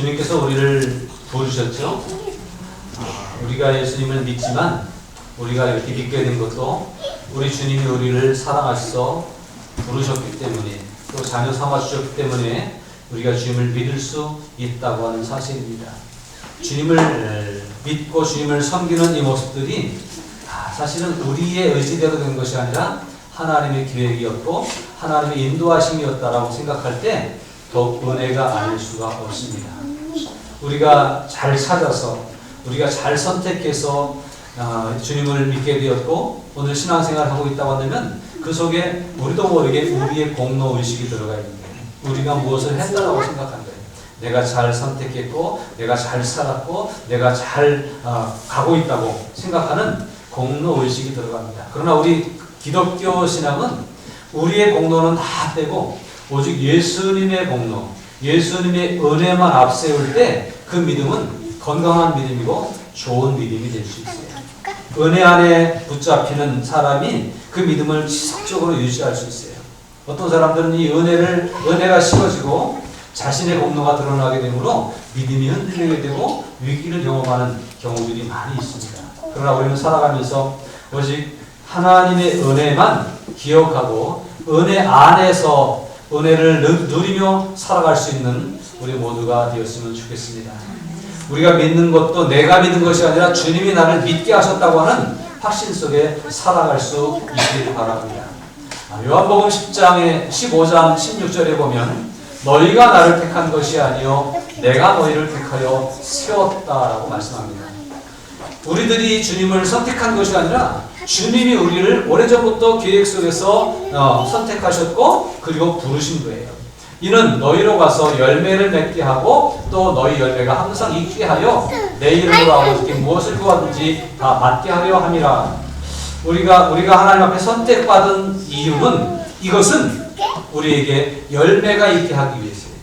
주님께서 우리를 부르셨죠. 우리가 예수님을 믿지만 우리가 이렇게 믿게 된 것도 우리 주님이 우리를 사랑하셔서 부르셨기 때문에, 또 자녀 삼아 주셨기 때문에 우리가 주님을 믿을 수 있다고 하는 사실입니다. 주님을 믿고 주님을 섬기는 이 모습들이 사실은 우리의 의지대로 된 것이 아니라 하나님의 계획이었고 하나님의 인도하심이었다라고 생각할 때 더욱 은혜가 아닐 수가 없습니다. 우리가 잘 찾아서, 우리가 잘 선택해서 주님을 믿게 되었고 오늘 신앙생활을 하고 있다고 한다면 그 속에 우리도 모르게 우리의 공로의식이 들어가 있는 거예요. 우리가 무엇을 했다라고 생각한 거예요. 내가 잘 선택했고 내가 잘 살았고 내가 잘 가고 있다고 생각하는 공로의식이 들어갑니다. 그러나 우리 기독교 신앙은 우리의 공로는 다 빼고 오직 예수님의 공로, 예수님의 은혜만 앞세울 때 그 믿음은 건강한 믿음이고 좋은 믿음이 될 수 있어요. 은혜 안에 붙잡히는 사람이 그 믿음을 지속적으로 유지할 수 있어요. 어떤 사람들은 이 은혜가 식어지고 자신의 공로가 드러나게 되므로 믿음이 흔들리게 되고 위기를 경험하는 경우들이 많이 있습니다. 그러나 우리는 살아가면서 오직 하나님의 은혜만 기억하고 은혜 안에서 은혜를 누리며 살아갈 수 있는 우리 모두가 되었으면 좋겠습니다. 우리가 믿는 것도 내가 믿는 것이 아니라 주님이 나를 믿게 하셨다고 하는 확신 속에 살아갈 수 있기를 바랍니다. 요한복음 15장 16절에 보면 너희가 나를 택한 것이 아니요 내가 너희를 택하여 세웠다라고 말씀합니다. 우리들이 주님을 선택한 것이 아니라 주님이 우리를 오래전부터 계획 속에서 선택하셨고 그리고 부르신 거예요. 이는 너희로 가서 열매를 맺게 하고 또 너희 열매가 항상 있게 하여 내 이름으로 아버지께 무엇을 구하든지 다 받게 하려 함이라. 우리가 하나님 앞에 선택받은 이유는 이것은 우리에게 열매가 있게 하기 위해서예요.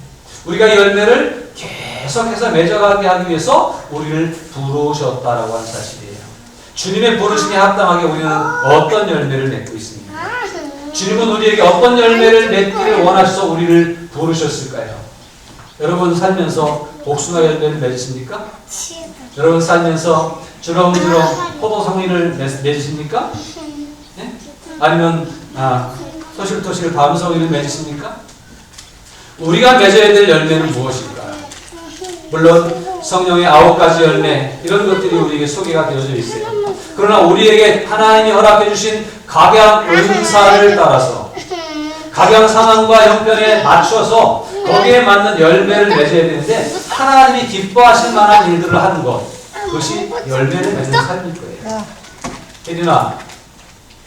우리가 열매를 계속해서 맺어가게 하기 위해서 우리를 부르셨다라고 하는 사실이에요. 주님의 부르심에 합당하게 우리는 어떤 열매를 맺고 있습니까? 주님은 우리에게 어떤 열매를 맺기를 원하셔서 우리를 부르셨을까요? 여러분 살면서 복숭아 열매를 맺으십니까? 여러분 살면서 주렁주렁 포도송이를 맺으십니까? 네? 아니면 토실토실 밤송이를 맺으십니까? 우리가 맺어야 될 열매는 무엇일까요? 물론 성령의 9가지 열매 이런 것들이 우리에게 소개가 되어져 있어요. 그러나 우리에게 하나님이 허락해 주신 각양 은사를 따라서 각양 상황과 형편에 맞춰서 거기에 맞는 열매를 맺어야 되는데 하나님이 기뻐하실 만한 일들을 하는 것, 그것이 열매를 맺는 삶일 거예요.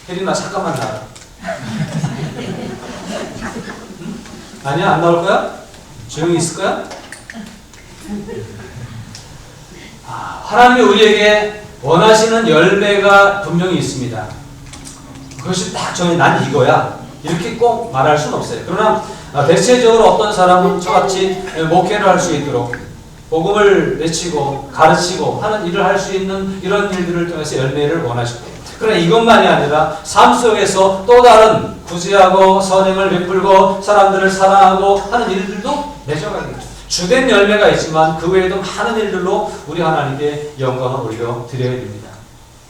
혜린아 잠깐만 나와. 아니야? 안 나올 거야? 조용히 있을 거야? 하나님이 우리에게 원하시는 열매가 분명히 있습니다. 그것이 딱 정해 난 이거야 이렇게 꼭 말할 수는 없어요. 그러나 대체적으로 어떤 사람은 저같이 목회를 할 수 있도록 복음을 외치고 가르치고 하는 일을 할 수 있는 이런 일들을 통해서 열매를 원하시고, 그러나 이것만이 아니라 삶 속에서 또 다른 구제하고 선행을 베풀고 사람들을 사랑하고 하는 일들도 맺어가겠죠. 주된 열매가 있지만 그 외에도 많은 일들로 우리 하나님께 영광을 올려드려야 됩니다.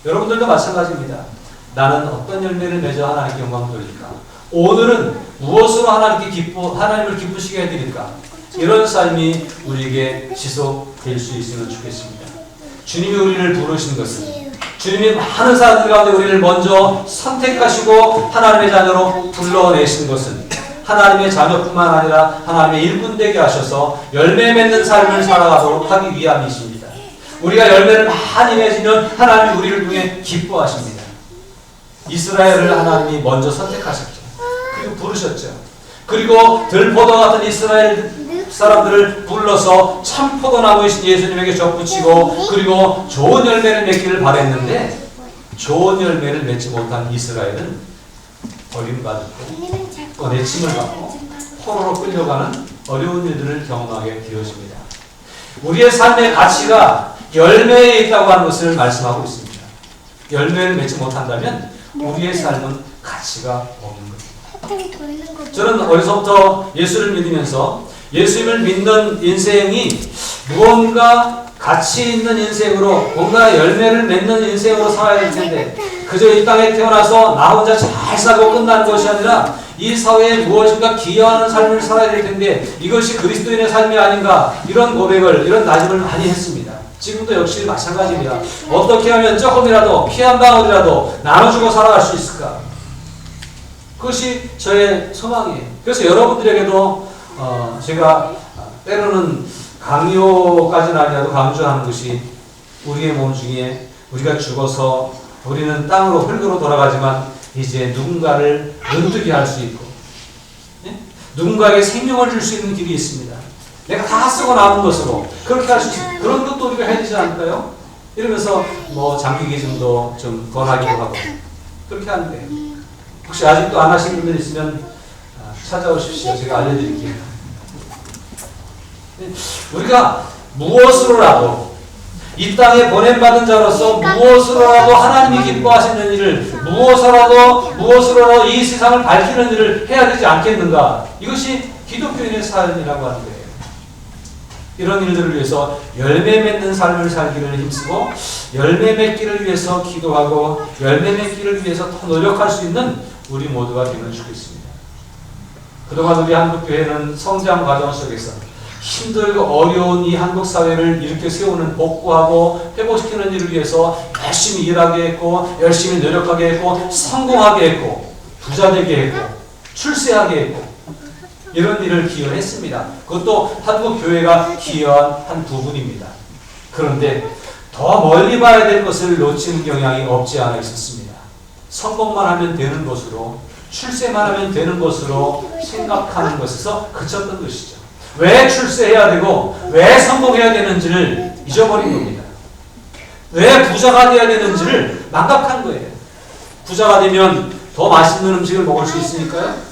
여러분들도 마찬가지입니다. 나는 어떤 열매를 맺어 하나님께 영광을 돌릴까? 오늘은 무엇으로 하나님을 기쁘시게 해드릴까? 이런 삶이 우리에게 지속될 수 있으면 좋겠습니다. 주님이 우리를 부르신 것은 주님이 많은 사람들 가운데 우리를 먼저 선택하시고 하나님의 자녀로 불러내신 것은 하나님의 자녀뿐만 아니라 하나님의 일꾼 되게 하셔서 열매 맺는 삶을 살아가도록 하기 위함이십니다. 우리가 열매를 많이 맺으면 하나님이 우리를 통해 기뻐하십니다. 이스라엘을 하나님이 먼저 선택하셨죠. 그리고 부르셨죠. 그리고 들포도 같은 이스라엘 사람들을 불러서 참 포도나무이신 예수님에게 접붙이고 그리고 좋은 열매를 맺기를 바랬는데 좋은 열매를 맺지 못한 이스라엘은 버림받고 꺼내침을 받고 포로로 끌려가는 어려운 일들을 경험하게 되어집니다. 우리의 삶의 가치가 열매에 있다고 하는 것을 말씀하고 있습니다. 열매를 맺지 못한다면 우리의 삶은 가치가 없는 것입니다. 저는 어려서부터 예수를 믿으면서 예수님을 믿는 인생이 무언가 가치 있는 인생으로 뭔가 열매를 맺는 인생으로 살아야 될 텐데 그저 이 땅에 태어나서 나 혼자 잘 살고 끝나는 것이 아니라 이 사회에 무엇인가 기여하는 삶을 살아야 될 텐데 이것이 그리스도인의 삶이 아닌가 이런 고백을 이런 다짐을 많이 했습니다. 지금도 역시 마찬가지입니다. 어떻게 하면 조금이라도 피 한 방울이라도 나눠주고 살아갈 수 있을까? 그것이 저의 소망이에요. 그래서 여러분들에게도 제가 때로는 강요까지는 아니라도 강조하는 것이 우리의 몸 중에 우리가 죽어서 우리는 땅으로 흙으로 돌아가지만 이제 누군가를 눈뜨게 할 수 있고 누군가에게 생명을 줄 수 있는 길이 있습니다. 내가 다 쓰고 남은 것으로 그렇게 할 수 있어요. 그런 것도 우리가 해야 되지 않을까요? 이러면서 뭐 장기 기증도 좀 권하기도 하고 그렇게 하는데 혹시 아직도 안 하신 분들 있으면 찾아오십시오. 제가 알려드릴게요. 우리가 무엇으로라도 이 땅에 보냄받은 자로서 무엇으로라도 하나님이 기뻐하시는 일을 무엇으로라도 이 세상을 밝히는 일을 해야 되지 않겠는가? 이것이 기독교인의 삶이라고 하는 거예요. 이런 일들을 위해서 열매 맺는 삶을 살기를 힘쓰고 열매 맺기를 위해서 기도하고 열매 맺기를 위해서 더 노력할 수 있는 우리 모두가 되면 좋겠습니다. 그동안 우리 한국교회는 성장 과정 속에서 힘들고 어려운 이 한국 사회를 일으켜 세우는 복구하고 회복시키는 일을 위해서 열심히 일하게 했고 열심히 노력하게 했고 성공하게 했고 부자되게 했고 출세하게 했고 이런 일을 기여했습니다. 그것도 한국 교회가 기여한 한 부분입니다. 그런데 더 멀리 봐야 될 것을 놓치는 경향이 없지 않아 있었습니다. 성공만 하면 되는 것으로 출세만 하면 되는 것으로 생각하는 것에서 그쳤던 것이죠. 왜 출세해야 되고 왜 성공해야 되는지를 잊어버린 겁니다. 왜 부자가 되어야 되는지를 망각한 거예요. 부자가 되면 더 맛있는 음식을 먹을 수 있으니까요.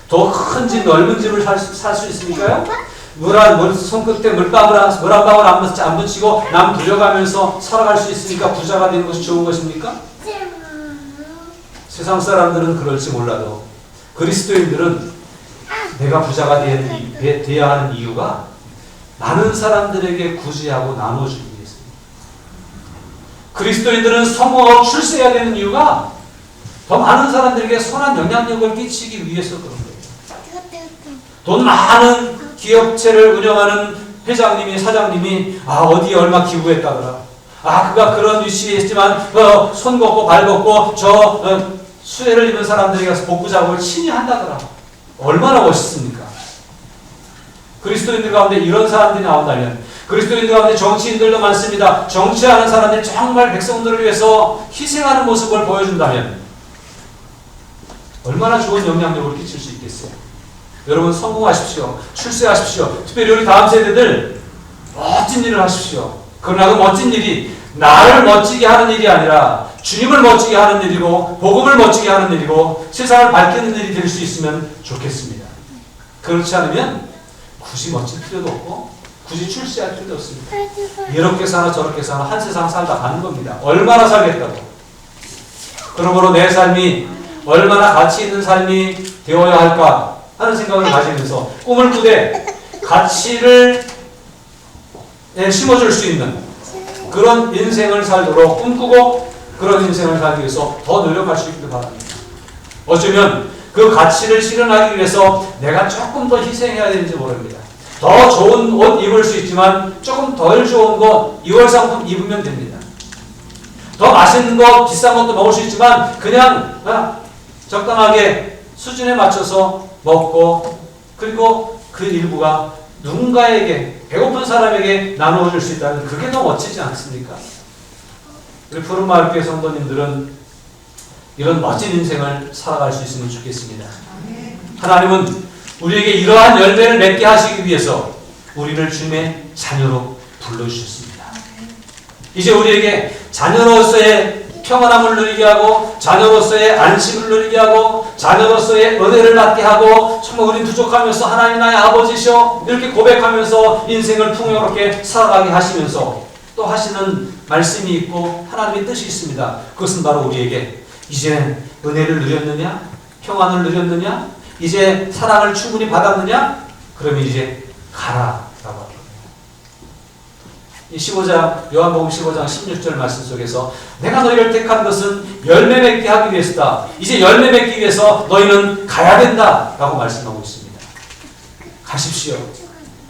더 큰 집, 넓은 집을 살 수 있으니까요. 손끝에 물 한 방울 안 묻히고 남 부려가면서 살아갈 수 있으니까 부자가 되는 것이 좋은 것입니까? 세상 사람들은 그럴지 몰라도 그리스도인들은 내가 부자가 되어야 하는 이유가 많은 사람들에게 구제하고 나눠주기 위해서입니다. 그리스도인들은 성공하고 출세해야 되는 이유가 더 많은 사람들에게 선한 영향력을 끼치기 위해서 그런 거예요. 돈 많은 기업체를 운영하는 회장님이 사장님이 어디에 얼마 기부했다더라. 그가 그런 위치에 있지만 손 걷고 발 걷고 수혜를 입은 사람들에게 가서 복구 작업을 친히 한다더라. 얼마나 멋있습니까? 그리스도인들 가운데 이런 사람들이 나온다면 그리스도인들 가운데 정치인들도 많습니다. 정치하는 사람들이 정말 백성들을 위해서 희생하는 모습을 보여준다면 얼마나 좋은 영향력을 끼칠 수 있겠어요? 여러분 성공하십시오. 출세하십시오. 특별히 우리 다음 세대들 멋진 일을 하십시오. 그러나 그 멋진 일이 나를 멋지게 하는 일이 아니라 주님을 멋지게 하는 일이고 복음을 멋지게 하는 일이고 세상을 밝히는 일이 될 수 있으면 좋겠습니다. 그렇지 않으면 굳이 멋질 필요도 없고 굳이 출세할 필요도 없습니다. 이렇게 사나 저렇게 사나 한 세상 살다 가는 겁니다. 얼마나 살겠다고. 그러므로 내 삶이 얼마나 가치 있는 삶이 되어야 할까 하는 생각을 가지면서 꿈을 꾸되 가치를 심어줄 수 있는 그런 인생을 살도록 꿈꾸고 그런 인생을 살기 위해서 더 노력할 수 있기를 바랍니다. 어쩌면 그 가치를 실현하기 위해서 내가 조금 더 희생해야 되는지 모릅니다. 더 좋은 옷 입을 수 있지만 조금 덜 좋은 거 2월 상품 입으면 됩니다. 더 맛있는 거 비싼 것도 먹을 수 있지만 그냥 적당하게 수준에 맞춰서 먹고 그리고 그 일부가 누군가에게 배고픈 사람에게 나누어 줄 수 있다면 그게 더 멋지지 않습니까? 우리 푸른마을교회 성도님들은 이런 멋진 인생을 살아갈 수 있으면 좋겠습니다. 하나님은 우리에게 이러한 열매를 맺게 하시기 위해서 우리를 주님의 자녀로 불러주셨습니다. 이제 우리에게 자녀로서의 평안함을 누리게 하고 자녀로서의 안식을 누리게 하고 자녀로서의 은혜를 받게 하고 정말 우린 부족하면서 하나님 나의 아버지시여 이렇게 고백하면서 인생을 풍요롭게 살아가게 하시면서 또 하시는 말씀이 있고 하나님의 뜻이 있습니다. 그것은 바로 우리에게 이제 은혜를 누렸느냐? 평안을 누렸느냐? 이제 사랑을 충분히 받았느냐? 그러면 이제 가라 라고 합니다. 이 15장, 요한복음 15장 16절 말씀 속에서 내가 너희를 택한 것은 열매 맺게 하기 위해서다. 이제 열매 맺기 위해서 너희는 가야 된다. 라고 말씀하고 있습니다. 가십시오.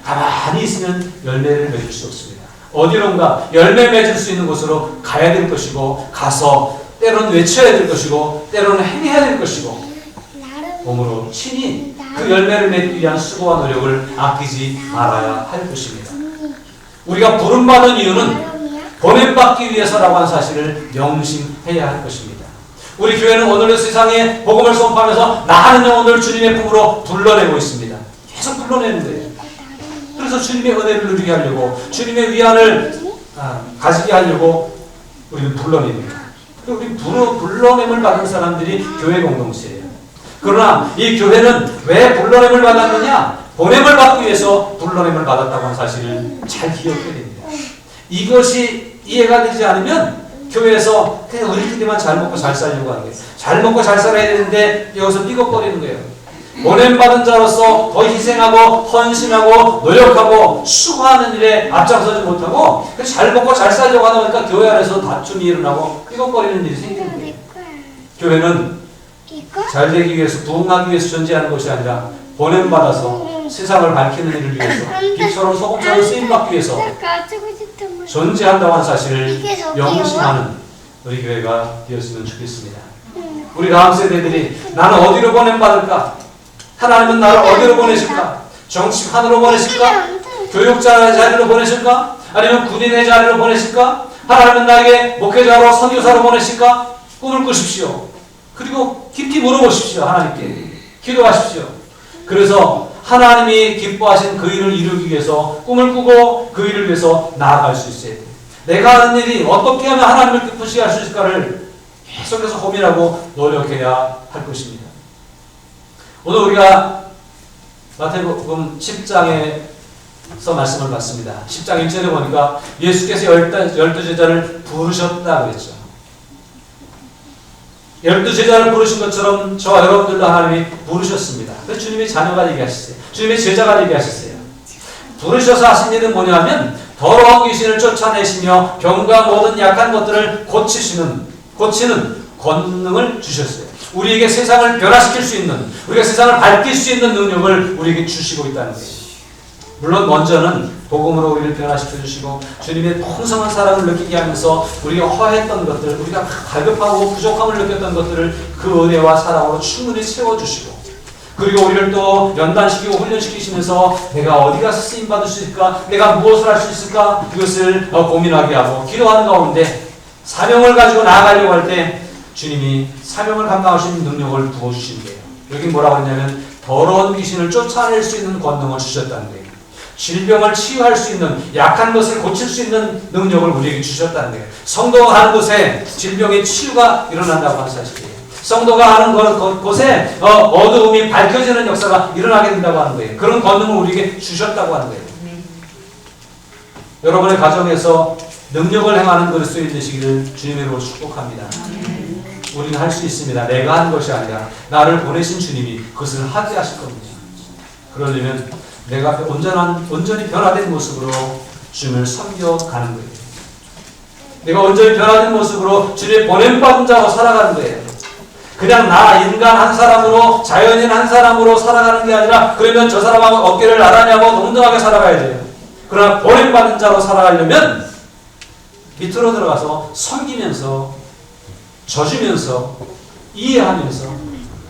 가만히 있으면 열매를 맺을 수 없습니다. 어디론가 열매 맺을 수 있는 곳으로 가야 될 것이고, 가서 때로는 외쳐야 될 것이고, 때로는 행해야 될 것이고, 몸으로 친히 그 열매를 맺기 위한 수고와 노력을 아끼지 말아야 할 것입니다. 우리가 부름받은 이유는 보냄받기 위해서라고 하는 사실을 명심해야 할 것입니다. 우리 교회는 오늘의 세상에 복음을 선포하면서 나하는 영혼을 주님의 품으로 불러내고 있습니다. 계속 불러내는 거예요. 그래서 주님의 은혜를 누리게 하려고, 주님의 위안을 가지게 하려고 우리는 불러냅니다. 우리 불러냄을 받은 사람들이 교회 공동체예요. 그러나 이 교회는 왜 불러냄을 받았느냐? 보냄을 받기 위해서 불러냄을 받았다고 하는 사실을 잘 기억해야 됩니다. 이것이 이해가 되지 않으면 교회에서 그냥 우리끼리만 잘 먹고 잘 살려고 하는 거예요. 잘 먹고 잘 살아야 되는데 여기서 삐걱거리는 거예요. 보냄받은 자로서 더 희생하고 헌신하고 노력하고 수고하는 일에 앞장서지 못하고 잘 먹고 잘 살려고 하다 보니까 교회 안에서 다툼이 일어나고 삐걱거리는 일이 생기는 거예요. 교회는 잘 되기 위해서, 부흥하기 위해서 존재하는 것이 아니라 보냄받아서 세상을 밝히는 일을 위해서, 빛처럼 소금처럼 쓰임받기 위해서 존재한다고 하는 사실을 명심하는 우리 교회가 되었으면 좋겠습니다. 우리 다음 세대들이 나는 어디로 보냄받을까? 하나님은 나를 어디로 보내실까? 정치판으로 보내실까? 교육자 자리로 보내실까? 아니면 군인의 자리로 보내실까? 하나님은 나에게 목회자로 선교사로 보내실까? 꿈을 꾸십시오. 그리고 깊이 물어보십시오. 하나님께 기도하십시오. 그래서 하나님이 기뻐하신 그 일을 이루기 위해서 꿈을 꾸고 그 일을 위해서 나아갈 수 있어야 돼요. 내가 하는 일이 어떻게 하면 하나님을 기쁘시게 할 수 있을까를 계속해서 고민하고 노력해야 할 것입니다. 오늘 우리가 마태복음 10장에서 말씀을 봤습니다. 10장 1절에 보니까 예수께서 12제자를 부르셨다 그랬죠. 12제자를 부르신 것처럼 저와 여러분들도 하나님이 부르셨습니다. 그래서 주님의 자녀가 되게 하셨어요. 주님의 제자가 되게 하셨어요. 부르셔서 하신 일은 뭐냐면 더러운 귀신을 쫓아내시며 병과 모든 약한 것들을 고치는 권능을 주셨어요. 우리에게 세상을 변화시킬 수 있는, 우리가 세상을 밝힐 수 있는 능력을 우리에게 주시고 있다는 거예요. 물론 먼저는 복음으로 우리를 변화시켜 주시고 주님의 풍성한 사랑을 느끼게 하면서 우리가 허했던 것들, 우리가 갈급하고 부족함을 느꼈던 것들을 그 은혜와 사랑으로 충분히 채워주시고, 그리고 우리를 또 연단시키고 훈련시키시면서 내가 어디 가서 쓰임받을 수 있을까? 내가 무엇을 할 수 있을까? 이것을 고민하게 하고 기도하는 가운데 사명을 가지고 나아가려고 할 때 주님이 사명을 감당할 수 있는 능력을 부어주신 거예요. 여기 뭐라고 했냐면 더러운 귀신을 쫓아낼 수 있는 권능을 주셨다는 거예요. 질병을 치유할 수 있는, 약한 것을 고칠 수 있는 능력을 우리에게 주셨다는 거예요. 성도가 하는 곳에 질병의 치유가 일어난다고 하는 사실이에요. 성도가 하는 곳에 어두움이 밝혀지는 역사가 일어나게 된다고 하는 거예요. 그런 권능을 우리에게 주셨다고 하는 거예요. 여러분의 가정에서 능력을 행하는 그리스도인 되시기를 주님의 이름으로 축복합니다. 우리는 할 수 있습니다. 내가 하는 것이 아니라 나를 보내신 주님이 그것을 하게 하실 겁니다. 그러려면 내가 온전히 변화된 모습으로 주님을 섬겨가는 거예요. 내가 온전히 변화된 모습으로 주님의 보냄받은 자로 살아가는 거예요. 그냥 나 인간 한 사람으로, 자연인 한 사람으로 살아가는 게 아니라 그러면 저 사람하고 어깨를 나란히하고 동등하게 살아가야 돼요. 그러나 보냄받은 자로 살아가려면 밑으로 들어가서 섬기면서, 져주면서, 이해하면서,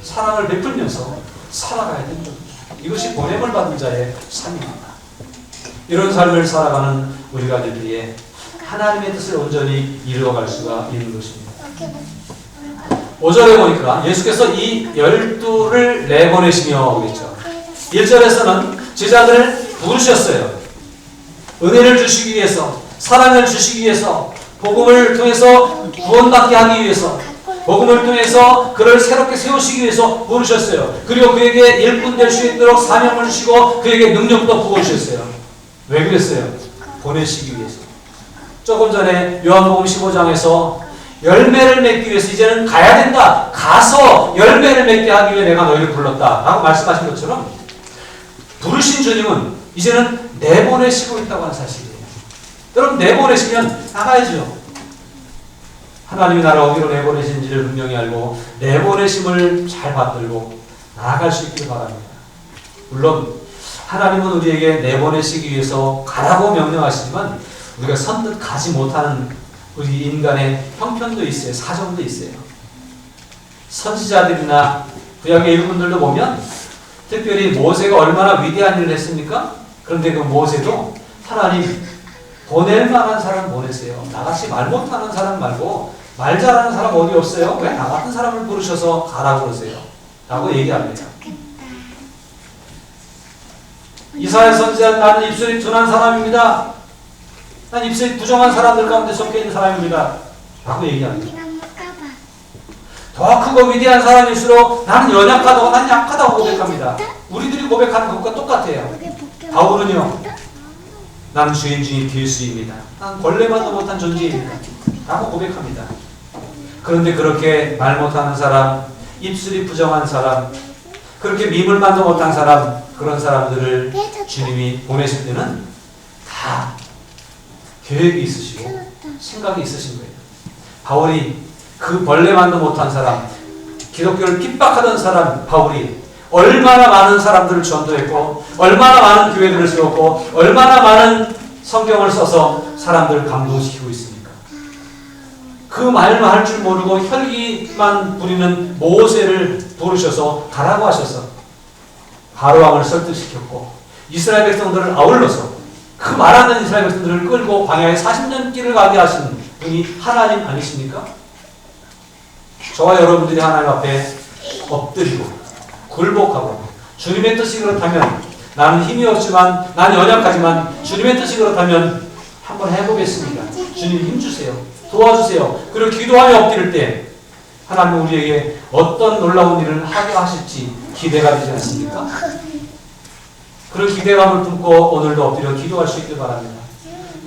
사랑을 베풀면서 살아가야 됩니다. 이것이 보냄을 받은 자의 삶입니다. 이런 삶을 살아가는 우리가 되기에 하나님의 뜻을 온전히 이루어갈 수가 있는 것입니다. 5절에 보니까 예수께서 이 12를 내보내시며 그랬죠. 1절에서는 제자들을 부르셨어요. 은혜를 주시기 위해서, 사랑을 주시기 위해서, 복음을 통해서 구원받게 하기 위해서, 복음을 통해서 그를 새롭게 세우시기 위해서 부르셨어요. 그리고 그에게 일꾼 될 수 있도록 사명을 주시고 그에게 능력도 부어주셨어요. 왜 그랬어요? 보내시기 위해서. 조금 전에 요한복음 15장에서 열매를 맺기 위해서 이제는 가야 된다. 가서 열매를 맺게 하기 위해 내가 너희를 불렀다. 라고 말씀하신 것처럼 부르신 주님은 이제는 내보내시고 있다고 하는 사실이에요. 여러분 내보내시면 나가야죠. 하나님이 나를 어디로 내보내신지를 분명히 알고 내보내심을 잘 받들고 나아갈 수 있길 바랍니다. 물론 하나님은 우리에게 내보내시기 위해서 가라고 명령하시지만 우리가 선뜻 가지 못하는 우리 인간의 형편도 있어요. 사정도 있어요. 선지자들이나 구약의 일꾼들도 보면 특별히 모세가 얼마나 위대한 일을 했습니까? 그런데 그 모세도 하나님 보낼 만한 사람 보내세요. 나같이 말 못하는 사람 말고 말 잘하는 사람 어디 없어요? 왜 나 같은 사람을 부르셔서 가라고 그러세요? 라고 얘기합니다. 이사야 선지자는 나는 입술이 둔한 사람입니다. 난 입술이 부정한 사람들 가운데 섞여 있는 사람입니다. 라고 얘기합니다. 더 크고 위대한 사람일수록 나는 연약하다고, 난 약하다고 고백합니다. 우리들이 고백하는 것과 똑같아요. 바울은요, 나는 주인 중에 빌수입니다. 난 걸레만도 못한 존재입니다. 라고 고백합니다. 그런데 그렇게 말 못하는 사람, 입술이 부정한 사람, 그렇게 미물만도 못한 사람, 그런 사람들을 주님이 보내실 때는 다 계획이 있으시고 생각이 있으신 거예요. 바울이 그 벌레만도 못한 사람, 기독교를 핍박하던 사람 바울이 얼마나 많은 사람들을 전도했고 얼마나 많은 교회들을 세웠고 얼마나 많은 성경을 써서 사람들을 감동시키고 있습니까? 그 말만 할 줄 모르고 혈기만 부리는 모세를 부르셔서 가라고 하셔서 바로왕을 설득시켰고 이스라엘 백성들을 아울러서 그 말하는 이스라엘 백성들을 끌고 광야에 40년 길을 가게 하신 분이 하나님 아니십니까? 저와 여러분들이 하나님 앞에 엎드리고 굴복하고 주님의 뜻이 그렇다면 나는 힘이 없지만 난 연약하지만 주님의 뜻이 그렇다면 한번 해보겠습니다. 주님 힘주세요. 도와주세요. 그리고 기도하며 엎드릴 때 하나님 우리에게 어떤 놀라운 일을 하게 하실지 기대가 되지 않습니까? 그런 기대감을 품고 오늘도 엎드려 기도할 수 있길 바랍니다.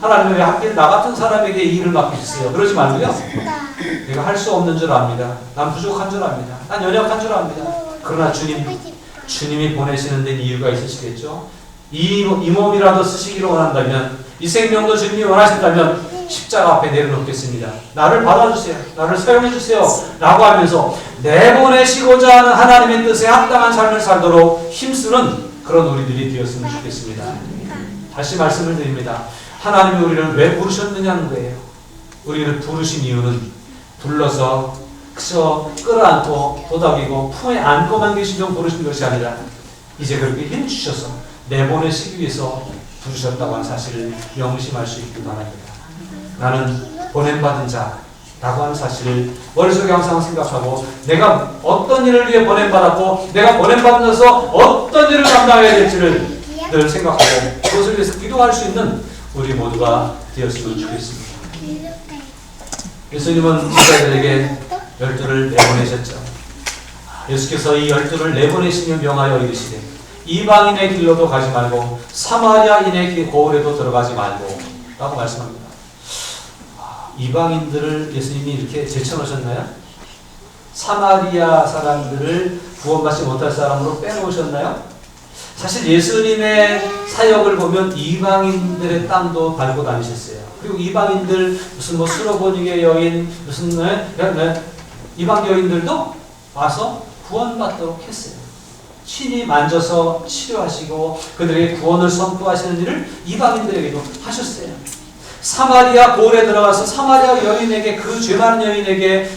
하나님 왜 하필 나 같은 사람에게 이 일을 맡기셨어요? 그러지 말고요. 내가 할 수 없는 줄 압니다. 난 부족한 줄 압니다. 난 연약한 줄 압니다. 그러나 주님이 보내시는 데는 이유가 있으시겠죠? 이 몸이라도 쓰시기를 원한다면 이 생명도 주님이 원하신다면 십자가 앞에 내려놓겠습니다. 나를 받아주세요. 나를 사용해주세요. 라고 하면서 내보내시고자 하는 하나님의 뜻에 합당한 삶을 살도록 힘쓰는 그런 우리들이 되었으면 좋겠습니다. 다시 말씀을 드립니다. 하나님이 우리를 왜 부르셨느냐는 거예요. 우리를 부르신 이유는 불러서 그저 끌어안고 도닥이고 품에 안고만 계시면 부르신 것이 아니라 이제 그렇게 힘주셔서 내보내시기 위해서 부르셨다고 하는 사실을 명심할 수 있길 바랍니다. 나는 보냄받은 자라고 하는 사실을 머릿속에 항상 생각하고 내가 어떤 일을 위해 보냄받았고 내가 보냄받아서 어떤 일을 감당해야 될지를 늘 생각하고 그것을 위해서 기도할 수 있는 우리 모두가 되었으면 좋겠습니다. 예수님은 이스라엘에게 12를 내보내셨죠. 예수께서 이 12를 내보내시며 명하여 이르시되 이방인의 길로도 가지 말고 사마리아인의 고을에도 들어가지 말고 라고 말씀합니다. 이방인들을 예수님이 이렇게 제쳐놓으셨나요? 사마리아 사람들을 구원받지 못할 사람으로 빼놓으셨나요? 사실 예수님의 사역을 보면 이방인들의 땅도 밟고 다니셨어요. 그리고 이방인들 무슨 뭐 수로보니게 여인 무슨 이방 여인들도 와서 구원받도록 했어요. 친히 만져서 치료하시고 그들에게 구원을 선포하시는 일을 이방인들에게도 하셨어요. 사마리아 고을에 들어가서 사마리아 여인에게 그 죄 많은 여인에게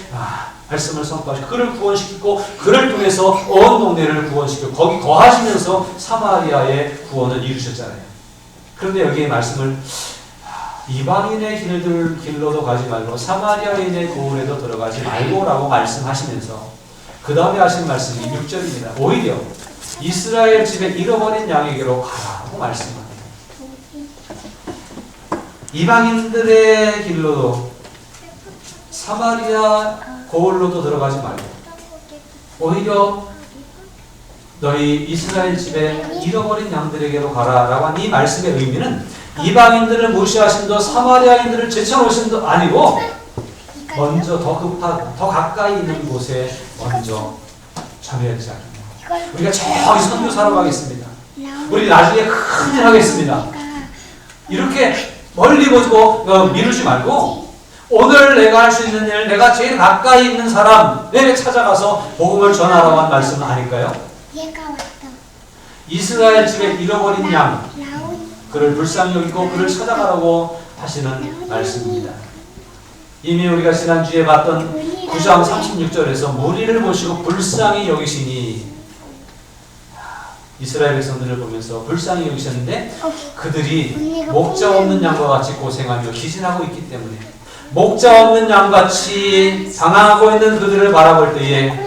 말씀을 선포하시고 그를 구원시키고 그를 통해서 온 동네를 구원시키고 거기 거하시면서 사마리아의 구원을 이루셨잖아요. 그런데 여기에 말씀을 이방인의 길로도 가지 말고 사마리아인의 고을에도 들어가지 말고 라고 말씀하시면서 그 다음에 하신 말씀이 6절입니다. 오히려 이스라엘 집에 잃어버린 양에게로 가라고 말씀합니다. 이방인들의 길로도 사마리아 고을로도 들어가지 말고 오히려 너희 이스라엘 집에 잃어버린 양들에게로 가라라고 한 이 말씀의 의미는 이방인들을 무시하심도 사마리아인들을 제쳐놓으심도 아니고 먼저 더 급하고 더 가까이 있는 곳에 먼저 전해야지 않습니다. 우리가 저기 선교사로 가겠습니다. 우리 나중에 큰일 하겠습니다. 이렇게 멀리 보고 미루지 말고 오늘 내가 할 수 있는 일, 내가 제일 가까이 있는 사람에게 찾아가서 복음을 전하라고 한 말씀은 아닐까요? 얘가 왔다. 이스라엘 집에 잃어버린 양, 라온이. 그를 불쌍히 여기고 그를 찾아가라고 하시는 말씀입니다. 이미 우리가 지난주에 봤던 9장 36절에서 무리를 보시고 불쌍히 여기시니, 이스라엘 백성들을 보면서 불쌍히 여기셨는데 그들이 목자 없는 양과 같이 고생하며 기진하고 있기 때문에, 목자 없는 양같이 방황하고 있는 그들을 바라볼 때에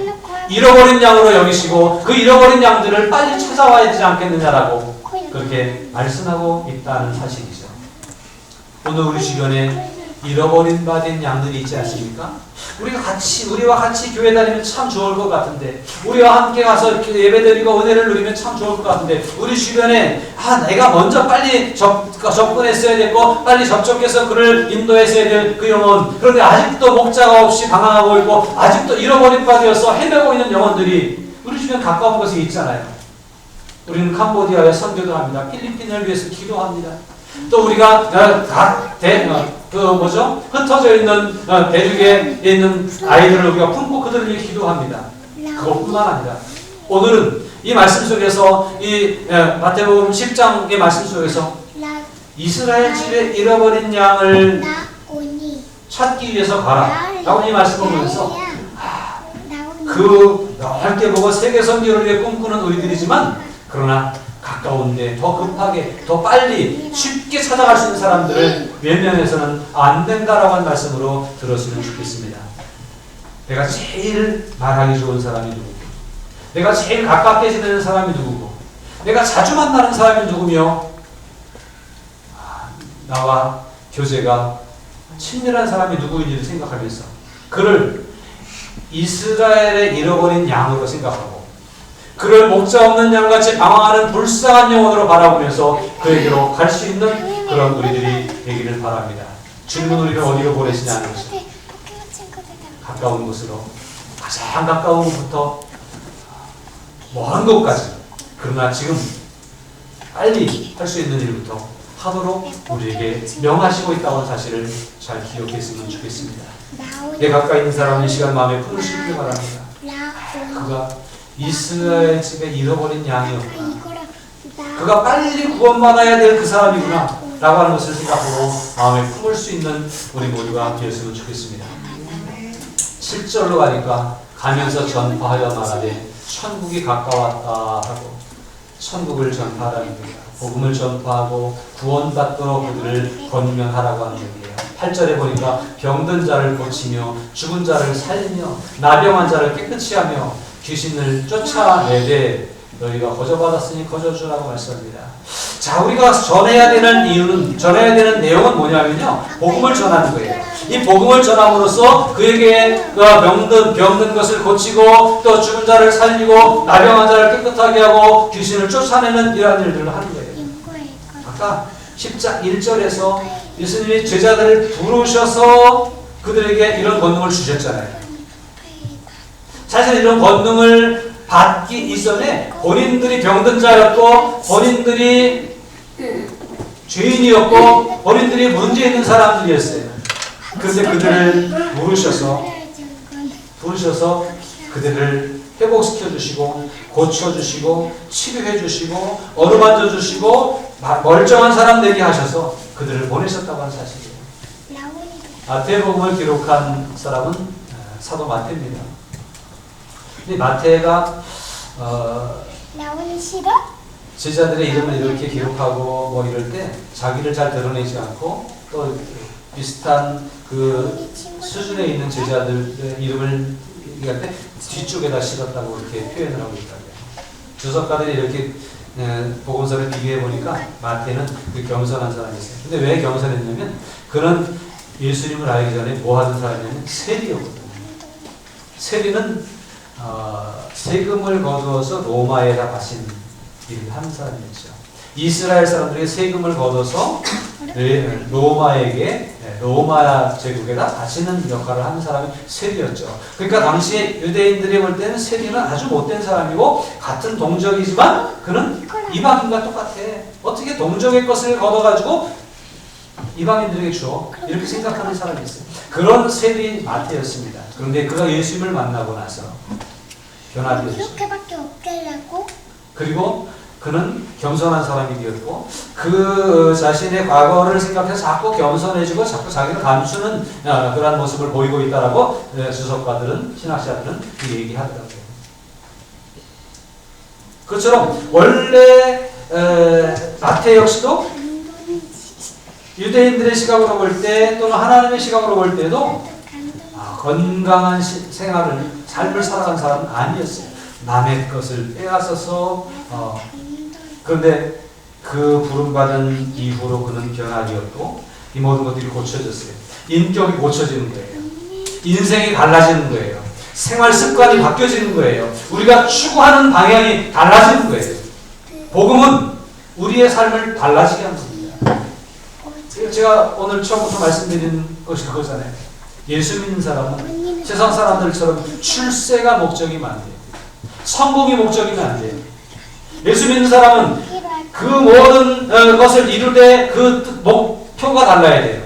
잃어버린 양으로 여기시고 그 잃어버린 양들을 빨리 찾아와야 되지 않겠느냐라고 그렇게 말씀하고 있다는 사실이죠. 오늘 우리 주변에 잃어버린 바 된 양들이 있지 않습니까? 우리와 같이 교회 다니면 참 좋을 것 같은데, 우리와 함께 가서 예배드리고 은혜를 누리면 참 좋을 것 같은데, 우리 주변에 내가 먼저 빨리 접근했어야 됐고 빨리 접촉해서 그를 인도했어야 될 그 영혼, 그런데 아직도 목자가 없이 방황하고 있고 아직도 잃어버린 바 되어서 헤매고 있는 영혼들이 우리 주변 가까운 곳에 있잖아요. 우리는 캄보디아에 선교도 합니다. 필리핀을 위해서 기도합니다. 또 우리가 흩어져 있는 대륙에 있는 아이들을 우리가 품고 그들을 위해 기도합니다. 그것뿐만 아니라 오늘은 이 말씀 속에서 이 마태복음 10장의 말씀 속에서 이스라엘 집에 잃어버린 양을 찾기 위해서 가라 라고 이 말씀을 보면서 그 넓게 보고 세계 선교를 위해 꿈꾸는 우리들이지만, 그러나 가까운데 더 급하게 더 빨리 쉽게 찾아갈 수 있는 사람들을 외면해서는 안 된다라고 한 말씀으로 들었으면 좋겠습니다. 내가 제일 말하기 좋은 사람이 누구고, 내가 제일 가깝게 지내는 사람이 누구고, 내가 자주 만나는 사람이 누구며, 나와 교제가 친밀한 사람이 누구인지를 생각하면서 그를 이스라엘의 잃어버린 양으로 생각하고 그를 목자 없는 양같이 방황하는 불쌍한 영혼으로 바라보면서 그에게로 갈 수 있는 그런 우리들이 되기를 바랍니다. 주님은 우리를 어디로 보내시냐는 것이죠. 가까운 곳으로, 가장 가까운 곳부터 먼 곳까지, 그러나 지금 빨리 할 수 있는 일부터 하도록 우리에게 명하시고 있다는 사실을 잘 기억했으면 좋겠습니다. 내 가까이 있는 사람은 이 시간 마음에 품을 수 있기를 바랍니다. 그가 이스라엘 집에 잃어버린 양이었구나, 그가 빨리 구원받아야 될 그 사람이구나 라고 하는 것을 생각하고 마음에 품을 수 있는 우리 모두가 되었으면 좋겠습니다. 7절로 가니까 가면서 전파하여 말하되 천국이 가까웠다 하고 천국을 전파하라는 겁니다. 복음을 전파하고 구원받도록 그들을 권면하라고 하는 얘기예요. 8절에 보니까 병든 자를 고치며 죽은 자를 살리며 나병한 자를 깨끗이 하며 귀신을 쫓아내되 너희가 거저받았으니 거저주라고 말씀합니다. 자, 우리가 전해야 되는 내용은 뭐냐면요, 복음을 전하는 거예요. 이 복음을 전함으로써 그에게 병든 것을 고치고 또 죽은 자를 살리고 나병한 자를 깨끗하게 하고 귀신을 쫓아내는 이러한 일들을 하는 거예요. 아까 10장 1절에서 예수님이 제자들을 부르셔서 그들에게 이런 권능을 주셨잖아요. 사실 이런 권능을 받기 이전에 본인들이 병든 자였고 본인들이 죄인이었고 본인들이 문제 있는 사람들이었어요. 그런데 그들을 부르셔서 그들을 회복시켜 주시고 고쳐 주시고 치료해 주시고 어루만져 주시고 멀쩡한 사람 되게 하셔서 그들을 보내셨다고 하는 사실이에요. 마태복음을 기록한 사람은 사도 마태입니다. 근데 마태가 제자들의 이름을 이렇게 기록하고 뭐 이럴 때 자기를 잘 드러내지 않고 또 비슷한 그 수준에 있는 제자들의 이름을 얘기할 때 뒤쪽에다 실었다고 이렇게 표현을 하고 있다고요. 주석가들이 이렇게 복음서를 비교해 보니까 마태는 그 겸손한 사람이었어요. 근데 왜 겸손했냐면 그는 예수님을 알기 전에 뭐 하던 사람이냐면 세리였거든요. 세리는 세금을 거두어서 로마에다 바친 일을 하는 사람이었죠. 이스라엘 사람들에게 세금을 거둬서 로마 제국에다 바치는 역할을 하는 사람이 세리였죠. 그러니까 당시에 유대인들이 볼 때는 세리는 아주 못된 사람이고 같은 동족이지만 그는 이방인과 똑같아. 어떻게 동족의 것을 걷어가지고 이방인들에게 줘. 이렇게 생각하는 사람이 있어요. 그런 세대이 마태였습니다. 그런데 그가 예수님을 만나고 나서 변화되었어요. 이렇게밖에 없겠냐고? 그리고 그는 겸손한 사람이 되었고 그 자신의 과거를 생각해서 자꾸 겸손해지고 자꾸 자기를 감추는 그런 모습을 보이고 있다라고 주석가들은 신학자들은 얘기하더라고요. 그것처럼 원래 마태 역시도 유대인들의 시각으로 볼 때 또는 하나님의 시각으로 볼 때도 건강한 삶을 살아간 사람은 아니었어요. 남의 것을 빼앗아서 그런데 그 부름받은 이후로 그는 변화되었고 이 모든 것들이 고쳐졌어요. 인격이 고쳐지는 거예요. 인생이 달라지는 거예요. 생활 습관이 바뀌어지는 거예요. 우리가 추구하는 방향이 달라지는 거예요. 복음은 우리의 삶을 달라지게 하는 겁니다. 제가 오늘 처음부터 말씀드린 것이 그거잖아요. 예수 믿는 사람은 세상 사람들처럼 출세가 목적이면 안 돼요. 성공이 목적이면 안 돼요. 예수 믿는 사람은 그 모든 것을 이룰 때 그 목표가 달라야 돼요.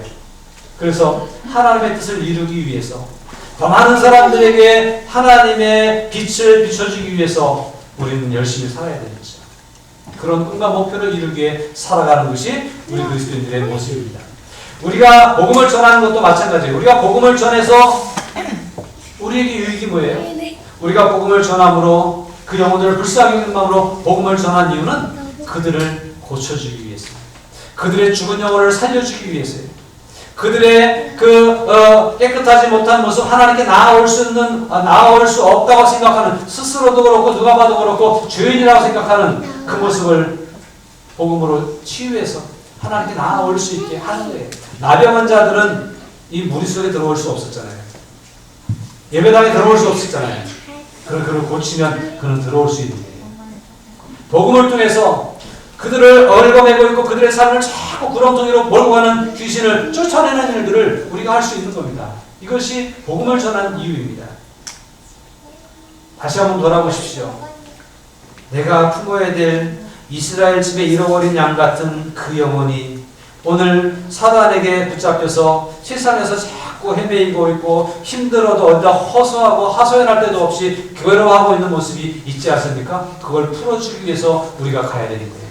그래서 하나님의 뜻을 이루기 위해서 더 많은 사람들에게 하나님의 빛을 비춰주기 위해서 우리는 열심히 살아야 되겠죠. 그런 꿈과 목표를 이루기 위해 살아가는 것이 우리 그리스도인들의 모습입니다. 우리가 복음을 전하는 것도 마찬가지예요. 우리가 복음을 전해서 우리에게 유익이 뭐예요? 우리가 복음을 전함으로 그 영혼들을 불쌍히 여기는 마음으로 복음을 전한 이유는 그들을 고쳐주기 위해서, 그들의 죽은 영혼을 살려주기 위해서예요. 그들의 깨끗하지 못한 모습, 하나님께 나아올 수 없다고 생각하는, 스스로도 그렇고 누가 봐도 그렇고 죄인이라고 생각하는 그 모습을 복음으로 치유해서 하나님께 나아올 수 있게 하는 거예요. 나병한 자들은 이 무리 속에 들어올 수 없었잖아요. 예배당에 들어올 수 없었잖아요. 그를 고치면 그는 들어올 수 있는 거예요. 복음을 통해서 그들을 얽어매고 있고 그들의 삶을 자꾸 구렁텅이로 몰고 가는 귀신을 쫓아내는 일들을 우리가 할 수 있는 겁니다. 이것이 복음을 전하는 이유입니다. 다시 한번 돌아보십시오. 내가 품어야 될 이스라엘 집에 잃어버린 양 같은 그 영혼이 오늘 사단에게 붙잡혀서 세상에서 자꾸 헤매이고 있고 힘들어도 어디다 허소하고 하소연할 때도 없이 괴로워하고 있는 모습이 있지 않습니까? 그걸 풀어주기 위해서 우리가 가야 되는 거예요.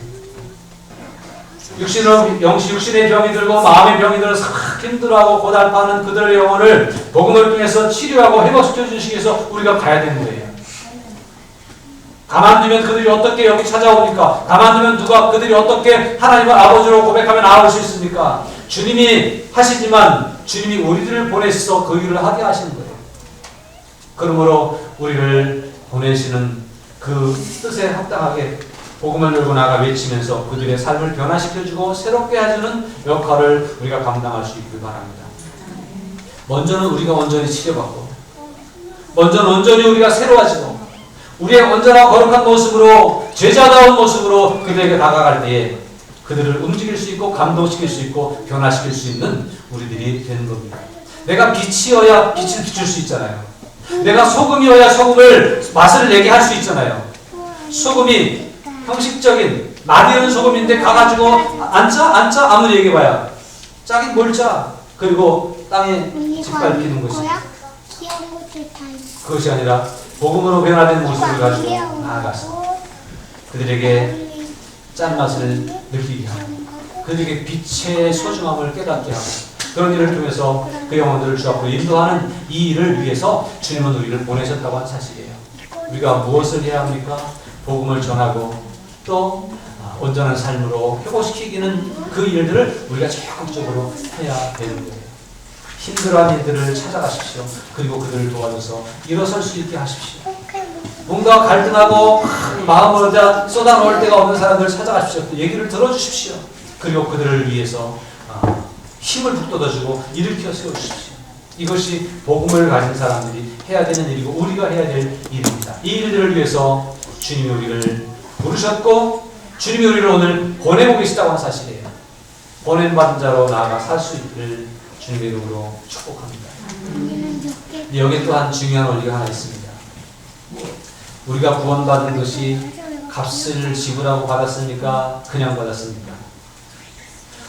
육신의 병이 들고 마음의 병이 들어서 힘들어하고 고달파하는 그들의 영혼을 복음을 통해서 치료하고 회복시켜 주시기 위해서 우리가 가야 되는 거예요. 가만두면 그들이 어떻게 여기 찾아옵니까? 가만두면 그들이 어떻게 하나님을 아버지로 고백하며 나올 수 있습니까? 주님이 하시지만 주님이 우리들을 보내셔서 그 일을 하게 하시는 거예요. 그러므로 우리를 보내시는 그 뜻에 합당하게 복음을 들고 나가 외치면서 그들의 삶을 변화시켜주고 새롭게 해주는 역할을 우리가 감당할 수 있길 바랍니다. 먼저는 우리가 온전히 치료받고, 먼저는 온전히 우리가 새로워지고, 우리의 온전한 거룩한 모습으로, 제자다운 모습으로 그들에게 다가갈 때에 그들을 움직일 수 있고 감동시킬 수 있고 변화시킬 수 있는 우리들이 되는 겁니다. 내가 빛이어야 빛을 비출 수 있잖아요. 내가 소금이어야 소금을 맛을 내게 할 수 있잖아요. 소금이 형식적인 마디은 소금인데 가가지고 앉자 아무리 얘기해봐야 짜긴 뭘 짜. 그리고 땅에 짓밟히는 것이 그것이 아니라 복음으로 변화된 모습을 가지고 나아가서 그들에게 짠맛을 느끼게 하고 그들에게 빛의 소중함을 깨닫게 하고 그런 일을 통해서 그 영혼들을 주 앞으로 인도하는 이 일을 위해서 주님은 우리를 보내셨다고 한 사실이에요. 우리가 무엇을 해야 합니까? 복음을 전하고 또 온전한 삶으로 회복시키기는 그 일들을 우리가 적극적으로 해야 되는 거예요. 힘들어하는 이들을 찾아가십시오. 그리고 그들을 도와줘서 일어설 수 있게 하십시오. 뭔가 갈등하고 마음을 어디다 쏟아놓을 데가 없는 사람들을 찾아가십시오. 얘기를 들어주십시오. 그리고 그들을 위해서 힘을 북돋아주고 일으켜 세워주십시오. 이것이 복음을 가진 사람들이 해야 되는 일이고 우리가 해야 될 일입니다. 이 일들을 위해서 주님이 우리를 부르셨고 주님이 우리를 오늘 보내고 계시다고 하는 사실이에요. 보냄받은 자로 나아가 살 수 있기를 주님의 이름으로 축복합니다. 여기에 또한 중요한 원리가 하나 있습니다. 우리가 구원받은 것이 값을 지불하고 받았습니까? 그냥 받았습니까?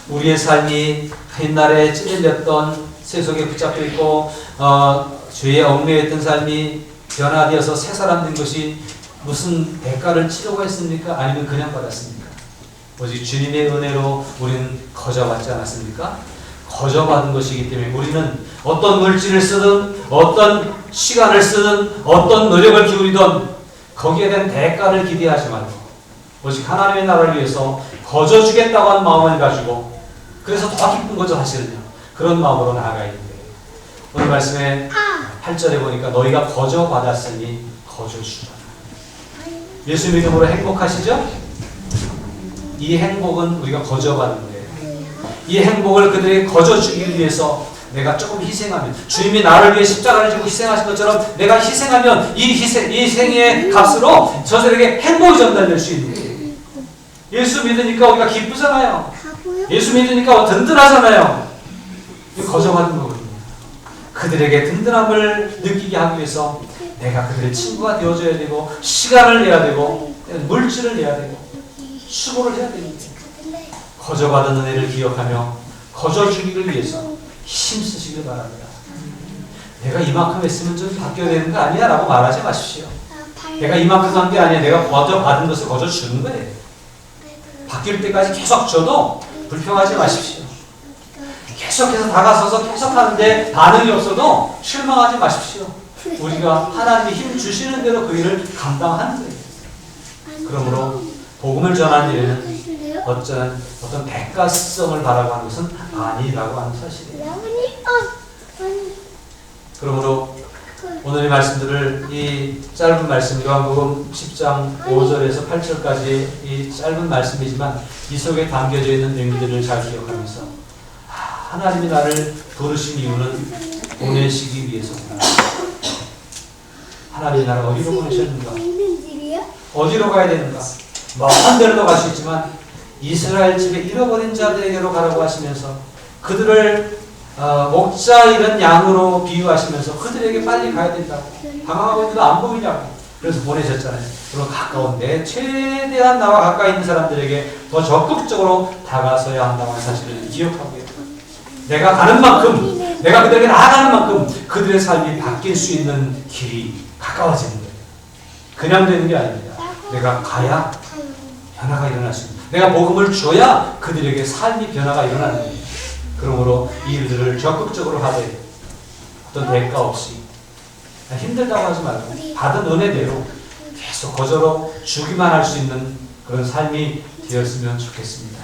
우리의 삶이 옛날에 찔렸던 세속에 붙잡혀 있고 죄에 얽매였던 삶이 변화되어서 새 사람 된 것이 무슨 대가를 치르고 했습니까? 아니면 그냥 받았습니까? 오직 주님의 은혜로 우리는 거저받지 않았습니까? 거저받은 것이기 때문에 우리는 어떤 물질을 쓰든 어떤 시간을 쓰든 어떤 노력을 기울이든 거기에 대한 대가를 기대하지 말고 오직 하나님의 나라를 위해서 거저주겠다고 하는 마음을 가지고 그래서 더 기쁜 거죠 사실은요. 그런 마음으로 나아가야 돼요. 오늘 말씀에 8절에 보니까 너희가 거저받았으니 거저주라. 예수 믿음으로 행복하시죠? 이 행복은 우리가 거저받은 거예요. 이 행복을 그들에게 거저주기 위해서 내가 조금 희생하면 주님이 나를 위해 십자가를 지고 희생하신 것처럼 내가 희생하면 이 희생의 값으로 저들에게 행복이 전달될 수 있는 거예요. 예수 믿으니까 우리가 기쁘잖아요. 예수 믿으니까 든든하잖아요. 이거 거저받은 거거든요. 그들에게 든든함을 느끼게 하기 위해서 내가 그들의 친구가 되어줘야 되고 시간을 내야 되고 물질을 내야 되고 수고를 해야 됩니다. 거저받은 은혜를 기억하며 거저주기를 위해서 힘쓰시길 바랍니다. 내가 이만큼 했으면 좀 바뀌어야 되는 거 아니야? 라고 말하지 마십시오. 내가 이만큼 한 게 아니야. 내가 거저받은 것을 거저주는 거예요. 바뀔 때까지 계속 줘도 불평하지 마십시오. 계속해서 다가서서 계속 하는데 반응이 없어도 실망하지 마십시오. 우리가 하나님이 힘 주시는 대로 그 일을 감당하는 거예요. 그러므로 복음을 전하는 일에는 어떤 대가성을 바라고 하는 것은 아니라고 하는 사실이에요. 그러므로 오늘의 말씀들을 이 짧은 말씀 요한복음 10장 5절에서 8절까지 이 짧은 말씀이지만 이 속에 담겨져 있는 의미들을 잘 기억하면서 하나님이 나를 부르신 이유는 보내시기 위해서구나. 하나님이 나를 어디로 보내셨는가? 어디로 가야 되는가? 먼 데로도 갈 수 있지만 이스라엘 집에 잃어버린 자들에게로 가라고 하시면서 그들을 목자 잃은 양으로 비유하시면서 그들에게 빨리 가야 된다고. 방황하고 있는데 안 보이냐고. 그래서 보내셨잖아요. 그럼 가까운데 최대한 나와 가까이 있는 사람들에게 더 적극적으로 다가서야 한다는 사실을 기억하고 있다. 내가 가는 만큼, 내가 그들에게 나아가는 만큼 그들의 삶이 바뀔 수 있는 길이 가까워지는 거예요. 그냥 되는 게 아닙니다. 내가 가야 변화가 일어날 수 있는. 내가 복음을 줘야 그들에게 삶이 변화가 일어나는 거예요. 그러므로 이 일들을 적극적으로 하되 어떤 대가 없이 힘들다고 하지 말고 받은 은혜대로 계속 거저로 주기만 할 수 있는 그런 삶이 되었으면 좋겠습니다.